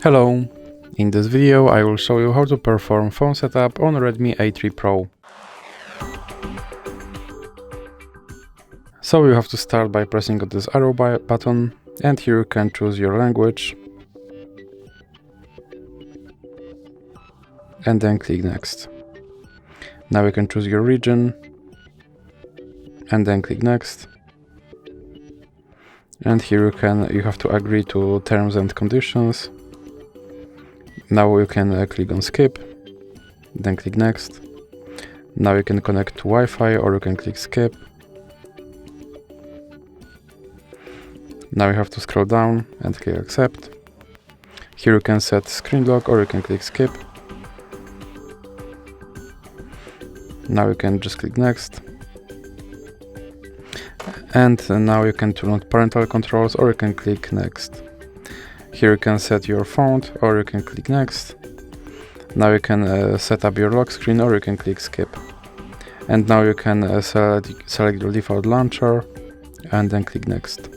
Hello! In this video I will show you how to perform phone setup on Redmi A3 Pro. So you have to start by pressing on this arrow button, and here you can choose your language and then click next. Now you can choose your region and then click next. And here you have to agree to terms and conditions. Now you can click on skip, then click next. Now you can connect to Wi-Fi, or you can click skip. Now you have to scroll down and click accept. Here you can set screen lock, or you can click skip. Now you can just click next. And now you can turn on parental controls, or you can click next. Here you can set your font, or you can click next. Now you can set up your lock screen, or you can click skip. And now you can select your default launcher and then click next.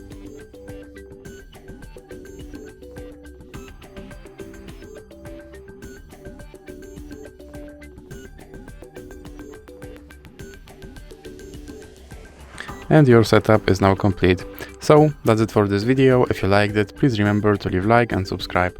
And your setup is now complete. So that's it for this video. If you liked it, please remember to leave a like and subscribe.